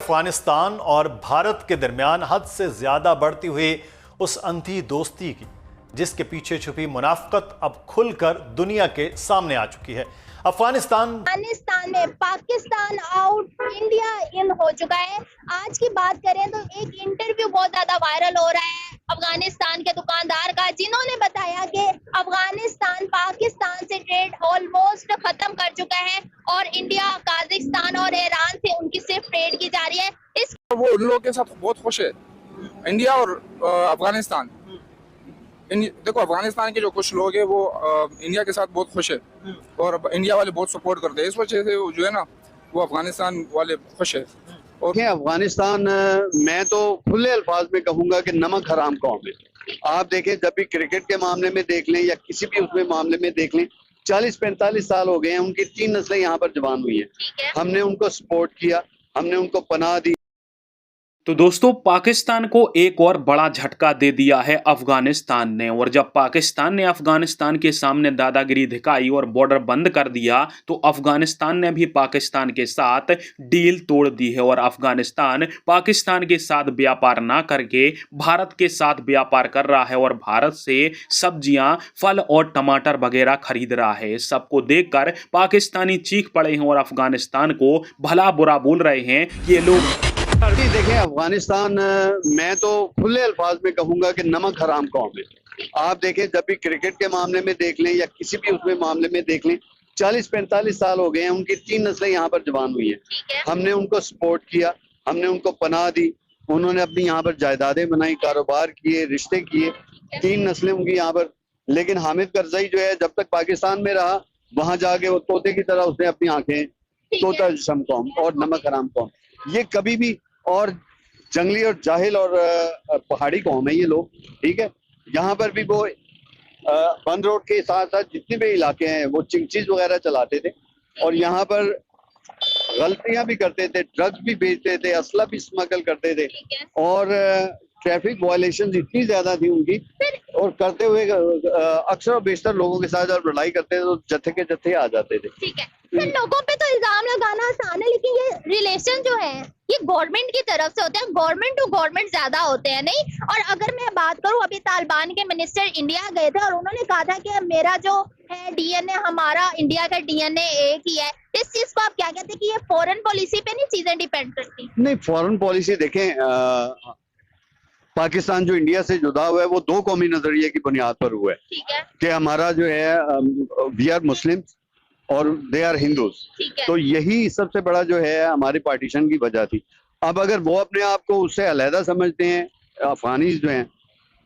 अफगानिस्तान और भारत के दरमियान हद से ज्यादा बढ़ती हुई उस अंधी दोस्ती की, जिसके पीछे छुपी मुनाफकत अब खुलकर दुनिया के सामने आ चुकी है। अफगानिस्तान में पाकिस्तान आउट, इंडिया इन हो चुका है। आज की बात करें तो एक इंटरव्यू बहुत ज्यादा वायरल हो रहा है अफगानिस्तान के दुकानदार का, जिन्होंने बताया कि अफगानिस्तान पाकिस्तान से ट्रेड ऑलमोस्ट खत्म कर चुका है और इंडिया, काजाकिस्तान और ईरान से उनकी सिर्फ ट्रेड की जा रही है। इस वो उन लोगों के साथ बहुत खुश है, इंडिया और अफगानिस्तान। देखो, अफगानिस्तान के जो कुछ लोग हैं वो इंडिया के साथ बहुत खुश है और इंडिया वाले बहुत सपोर्ट करते हैं। इस वजह से जो है ना, वो अफगानिस्तान वाले खुश है। और अफगानिस्तान, मैं तो खुले अल्फाज में कहूंगा कि नमक हराम कौम है। आप देखें, जब भी क्रिकेट के मामले में देख लें या किसी भी उसमें मामले में देख लें, 40-45 साल हो गए हैं, उनकी 3 नस्लें यहाँ पर जवान हुई हैं। हमने उनको सपोर्ट किया, हमने उनको पनाह दी। तो दोस्तों, पाकिस्तान को एक और बड़ा झटका दे दिया है अफगानिस्तान ने। और जब पाकिस्तान ने अफगानिस्तान के सामने दादागिरी दिखाई और बॉर्डर बंद कर दिया, तो अफगानिस्तान ने भी पाकिस्तान के साथ डील तोड़ दी है। और अफगानिस्तान पाकिस्तान के साथ व्यापार ना करके भारत के साथ व्यापार कर रहा है और भारत से सब्जियां, फल और टमाटर वगैरह खरीद रहा है। सबको देखकर पाकिस्तानी चीख पड़े हैं और अफगानिस्तान को भला बुरा बोल रहे हैं कि ये लोग। देखें, अफगानिस्तान, मैं तो खुले अल्फाज में कहूंगा कि नमक हराम कौम है। आप देखें, जब भी क्रिकेट के मामले में देख लें या किसी भी उसमें मामले में देख लें, 40-45 साल हो गए हैं, उनकी 3 नस्लें यहाँ पर जवान हुई हैं। हमने उनको सपोर्ट किया, हमने उनको पनाह दी, उन्होंने अपनी यहाँ पर जायदादें बनाई, कारोबार किए, रिश्ते किए, 3 नस्लें उनकी यहाँ पर। लेकिन हामिद करजई जो है, जब तक पाकिस्तान में रहा, वहां जाके वो तोते की तरह उसने अपनी आंखें, तोता जिस्म कौम और नमक हराम कौम, ये कभी भी, और जंगली और जाहिल और पहाड़ी कौम है ये लोग, ठीक है। यहाँ पर भी वो बंद रोड के साथ साथ जितने भी इलाके हैं वो चिंचीज वगैरह चलाते थे और यहाँ पर गलतियां भी करते थे, ड्रग्स भी बेचते थे, असला भी स्मगल करते थे और ट्रैफिक वायलेशन इतनी ज्यादा थी उनकी। और करते हुए अक्सर और बेशतर लोगों के साथ जब लड़ाई करते थे तो जत्थे के जत्थे आ जाते थे। ठीक है, फिर लोगों पे तो इल्जाम लगाना आसान है, लेकिन ये रिलेशन जो है ये गवर्नमेंट की तरफ से होते हैं, गवर्नमेंट टू गवर्नमेंट ज्यादा होते हैं, नहीं? और अगर मैं बात करूं, अभी तालिबान के मिनिस्टर इंडिया गए थे और उन्होंने कहा था कि मेरा जो है डीएनए, हमारा इंडिया का डीएनए एक ही है। इस चीज को आप क्या कहते हैं कि ये फॉरेन पॉलिसी पे नहीं चीजें डिपेंड करती? नहीं, फॉरेन पॉलिसी देखें, पाकिस्तान जो इंडिया से जुदा हुआ है वो 2 कौमी नजरिए की बुनियाद पर हुआ है। ठीक है, कि हमारा जो है, वी आर मुस्लिम और दे आर हिंदूज। तो यही सबसे बड़ा जो है हमारे पार्टीशन की वजह थी। अब अगर वो अपने आप को उससे अलहदा समझते हैं, अफगानीज जो हैं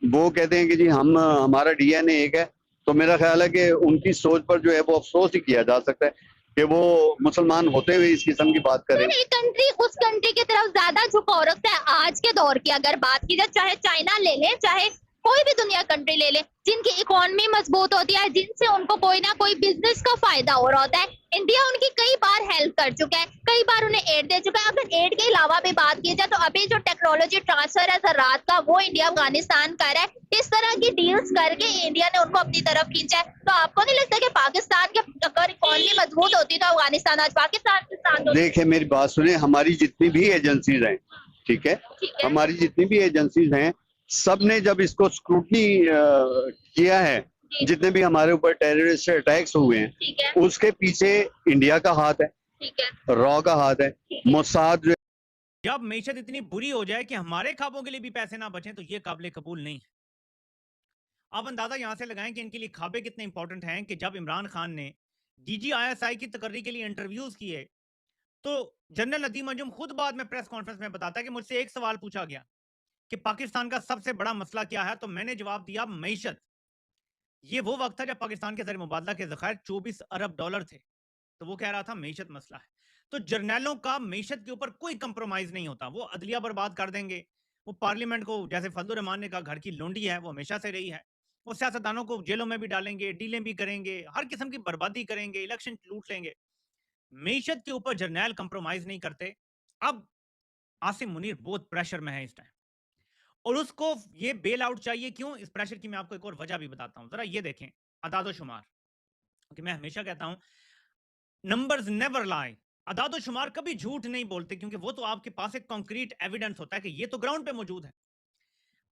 वो कहते हैं कि जी हमारा डीएनए एक है, तो मेरा ख्याल है कि उनकी सोच पर जो है वो अफसोस ही किया जा सकता है कि वो मुसलमान होते हुए इस किस्म की बात करें। एक कंट्री उस कंट्री की तरफ ज्यादा झुकाव रखता है। आज के दौर की अगर बात की जाए, चाहे चाइना ले ले, चाहे कोई भी दुनिया कंट्री ले ले, जिनकी इकोनॉमी मजबूत होती है, जिनसे उनको कोई ना कोई बिजनेस का फायदा हो रहा होता है, इंडिया उनकी कई बार हेल्प कर चुका है, कई बार उन्हें एड दे चुका है। अगर एड के अलावा भी बात की जाए तो अभी जो टेक्नोलॉजी ट्रांसफर है रात का, वो इंडिया अफगानिस्तान कर रहा है। इस तरह की डील्स करके इंडिया ने उनको अपनी तरफ खींचा है। तो आपको नहीं लगता कि पाकिस्तान के अगर इकोनॉमी मजबूत होती तो अफगानिस्तान आज पाकिस्तान के साथ? देखिए, मेरी बात सुने, हमारी जितनी भी एजेंसीज हैं, ठीक है, हमारी जितनी भी एजेंसीज हैं, सब ने जब इसको स्क्रूटनी किया है, जितने भी हमारे ऊपर टेररिस्ट अटैक्स हुए हैं, उसके पीछे इंडिया का हाथ है, रॉ का हाथ है, मोसाद जो। जब मैशत इतनी बुरी हो जाए कि हमारे ख्वाबों के लिए भी पैसे ना बचें, तो ये काबिल कबूल नहीं है। आप अंदाजा यहां से लगाएं कि इनके लिए ख्वाबें कितने इंपॉर्टेंट हैं कि जब इमरान खान ने DGISI की तकर्री के लिए इंटरव्यूज किए, तो जनरल नदीम अंजुम खुद बाद में प्रेस कॉन्फ्रेंस में बताता है कि मुझसे एक सवाल पूछा गया कि पाकिस्तान का सबसे बड़ा मसला क्या है, तो मैंने जवाब दिया मईशत। ये वो वक्त था जब पाकिस्तान के ज़र मुबादला के ज़खायर 24 अरब डॉलर थे, तो वो कह रहा था मईशत मसला है। तो जर्नैलों का मईशत के ऊपर कोई कंप्रोमाइज नहीं होता। वो अदलिया बर्बाद कर देंगे, वो पार्लियामेंट को, जैसे फजलुर रहमान ने कहा, घर की लोंडी है, वो हमेशा से रही है। वो सियासतदानों को जेलों में भी डालेंगे, डीलें भी करेंगे, हर किस्म की बर्बादी करेंगे, इलेक्शन लूट लेंगे। मईशत के ऊपर जर्नैल कंप्रोमाइज नहीं करते। अब आसिम मुनीर बहुत प्रेशर में है इस टाइम और उसको ये बेल आउट चाहिए। क्यों? इस प्रेशर की मैं आपको एक और वजह भी बताता हूं। जरा ये देखें अदादो शुमार, कि मैं हमेशा कहता हूं नंबर्स नेवर लाई। आदाद-ओ-शुमार कभी झूठ नहीं बोलते, क्योंकि वो तो आपके पास एक कॉन्क्रीट एविडेंस होता है कि ये तो ग्राउंड पे मौजूद है।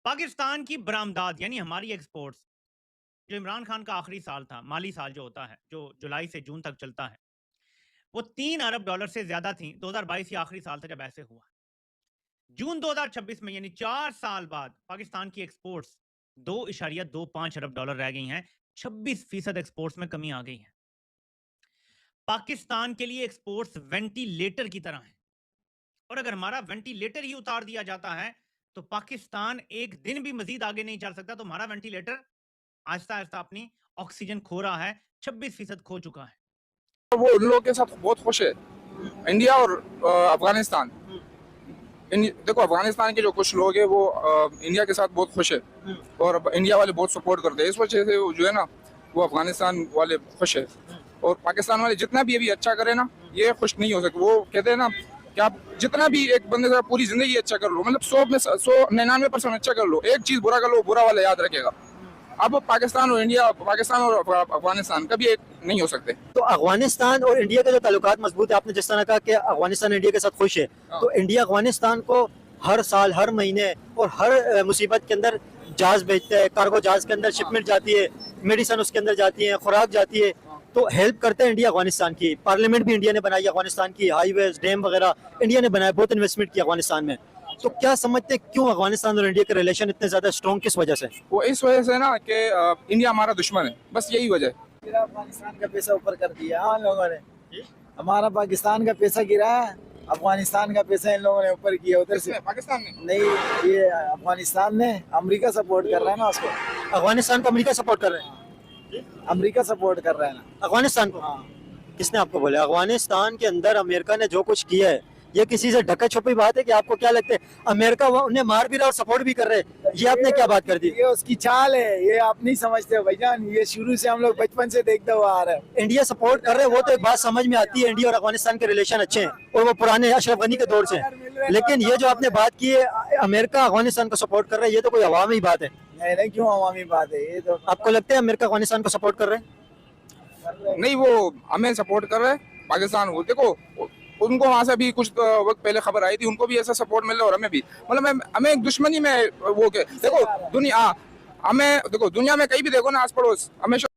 पाकिस्तान की बरामदात यानी हमारी एक्सपोर्ट्स, जो इमरान खान का आखिरी साल था, माली साल जो होता है, जो जुलाई से जून तक चलता है, वो 3 अरब डॉलर से ज्यादा थी। 2022 ये आखिरी साल था जब ऐसे हुआ। जून 2026 में यानी 4 साल बाद पाकिस्तान की एक्सपोर्ट्स 2.25 अरब डॉलर रह गई हैं। 26% एक्सपोर्ट्स में कमी आ गई है। पाकिस्तान के लिए एक्सपोर्ट्स वेंटिलेटर की तरह है, और अगर हमारा वेंटिलेटर ही उतार दिया जाता है तो पाकिस्तान एक दिन भी मजीद आगे नहीं चल सकता। तो हमारा वेंटिलेटर आहिस्ता आहिस्ता अपनी ऑक्सीजन खो रहा है, 26% खो चुका है। वो उन लोगों के साथ बहुत खुश है, इंडिया और अफगानिस्तान। देखो अफगानिस्तान के जो कुछ लोग हैं वो इंडिया के साथ बहुत खुश है, और इंडिया वाले बहुत सपोर्ट करते हैं। इस वजह से वो जो है ना, वो अफगानिस्तान वाले खुश है, और पाकिस्तान वाले जितना भी अभी अच्छा करे ना, ये खुश नहीं हो सकते। वो कहते हैं ना कि आप जितना भी एक बंदे से पूरी जिंदगी अच्छा कर लो, मतलब 100 में 99% अच्छा कर लो, एक चीज बुरा कर लो, बुरा वाला याद रखेगा। अब पाकिस्तान और इंडिया, पाकिस्तान और अफगानिस्तान कभी एक नहीं हो सकते। तो अफगानिस्तान और इंडिया के जो ताल्लुकात मजबूत है, आपने जिस तरह कहा कि अफगानिस्तान इंडिया के साथ खुश है, तो इंडिया अफगानिस्तान को हर साल, हर महीने और हर मुसीबत के अंदर जहाज भेजता है, कार्गो जहाज के अंदर शिपमेंट जाती है, मेडिसिन उसके अंदर जाती है, खुराक जाती है, तो हेल्प करते हैं इंडिया अफगानिस्तान की। पार्लियामेंट भी इंडिया ने बनाई अफगानिस्तान की, हाईवेज, डैम वगैरह इंडिया ने बनाया, बहुत इन्वेस्टमेंट किया अफगानिस्तान में। तो क्या समझते हैं क्यों अफगानिस्तान और इंडिया के रिलेशन इतने ज्यादा स्ट्रॉन्ग, किस वजह से? वो इस वजह से ना कि इंडिया हमारा दुश्मन है, बस यही वजह है। अफगानिस्तान का पैसा ऊपर कर दिया हम लोगों ने। हमारा पाकिस्तान का पैसा गिरा, अफगानिस्तान का पैसा इन लोगों ने ऊपर किया उधर से। पाकिस्तान ने नहीं, ये अफगानिस्तान ने, अमेरिका सपोर्ट कर रहा है ना उसको। अफगानिस्तान को अमेरिका सपोर्ट कर रहे हैं, अमेरिका सपोर्ट कर रहा है ना अफगानिस्तान को। किसने आपको बोला? अफगानिस्तान के अंदर अमेरिका ने जो कुछ किया है, ये किसी से ढका छुपी बात है कि आपको क्या लगता है अमेरिका उन्हें मार भी रहा और सपोर्ट भी कर रहे हैं? ये आपने क्या बात कर दी? ये उसकी चाल है, ये आप नहीं समझते हो भाईजान। ये शुरू से हम लोग बचपन से देखते हुए आ रहे हैं। इंडिया सपोर्ट कर रहे हैं, वो तो एक बात समझ में आती है, इंडिया और अफगानिस्तान के रिलेशन अच्छे हैं और वो पुराने अशरफ गनी के दौर से हैं। लेकिन ये जो आपने बात की है अमेरिका अफगानिस्तान को सपोर्ट कर रहा है, ये तो कोई अवामी बात है। नहीं, क्यों अवामी बात है? ये तो आपको लगता है अमेरिका अफगानिस्तान को सपोर्ट कर रहे हैं? नहीं, वो हमें सपोर्ट कर रहे हैं। पाकिस्तान वो देखो, उनको वहां से भी कुछ वक्त पहले खबर आई थी, उनको भी ऐसा सपोर्ट मिल रहा है और हमें भी। मतलब हमें एक दुश्मनी में वो के देखो दुनिया, हमें देखो दुनिया में कहीं भी देखो ना, आस पड़ोस हमेशा।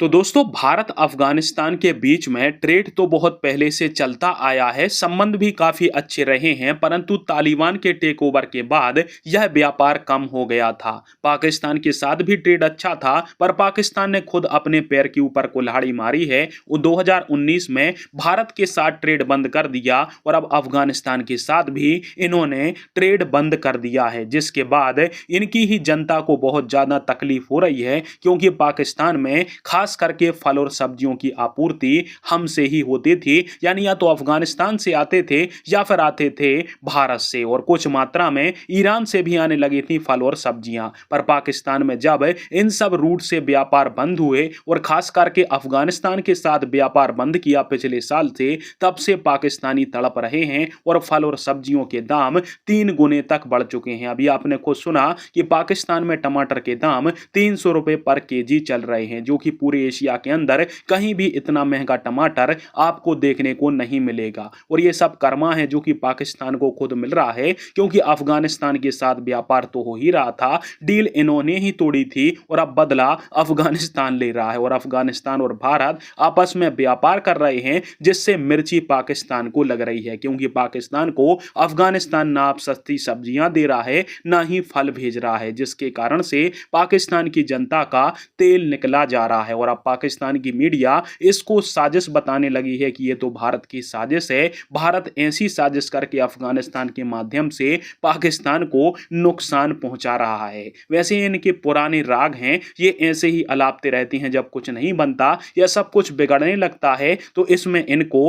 तो दोस्तों, भारत अफगानिस्तान के बीच में ट्रेड तो बहुत पहले से चलता आया है, संबंध भी काफी अच्छे रहे हैं, परंतु तालिबान के टेक ओवर के बाद यह व्यापार कम हो गया था। पाकिस्तान के साथ भी ट्रेड अच्छा था, पर पाकिस्तान ने खुद अपने पैर के ऊपर कुल्हाड़ी मारी है। वो 2019 में भारत के साथ ट्रेड बंद कर दिया और अब अफगानिस्तान के साथ भी इन्होंने ट्रेड बंद कर दिया है, जिसके बाद इनकी ही जनता को बहुत ज्यादा तकलीफ हो रही है, क्योंकि पाकिस्तान में खास करके फल और सब्जियों की आपूर्ति हमसे ही होती थी, यानी या तो अफगानिस्तान से आते थे या फिर आते थे भारत से, और कुछ मात्रा में ईरान से भी आने लगी थी फल और सब्जियां। पर पाकिस्तान में जब इन सब रूट से व्यापार बंद हुए और खास करके अफगानिस्तान के साथ व्यापार बंद किया पिछले साल से, तब से पाकिस्तानी तड़प रहे हैं और फल और सब्जियों के दाम 3 गुने तक बढ़ चुके हैं। अभी आपने खुद सुना कि पाकिस्तान में टमाटर के दाम 300 रुपए पर केजी चल रहे हैं, जो कि पूरे एशिया के अंदर कहीं भी इतना महंगा टमाटर आपको देखने को नहीं मिलेगा। और ये सब कर्मा है जो कि पाकिस्तान को खुद मिल रहा है, क्योंकि अफगानिस्तान के साथ व्यापार तो हो ही रहा था, डील इन्होंने ही तोड़ी थी और अब बदला अफगानिस्तान ले रहा है। और अफगानिस्तान और भारत आपस में व्यापार कर रहे हैं, जिससे मिर्ची पाकिस्तान को लग रही है, क्योंकि पाकिस्तान को अफगानिस्तान ना आप सस्ती सब्जियां दे रहा है, ना ही फल भेज रहा है, जिसके कारण से पाकिस्तान की जनता का तेल निकला जा रहा है। और अब पाकिस्तान की मीडिया इसको साजिश बताने लगी है कि ये तो भारत की साजिश है, भारत ऐसी साजिश करके अफगानिस्तान के माध्यम से पाकिस्तान को नुकसान पहुंचा रहा है। वैसे इनके पुराने राग हैं, ये ऐसे ही अलापते रहते हैं, जब कुछ नहीं बनता या सब कुछ बिगड़ने लगता है तो इसमें इनको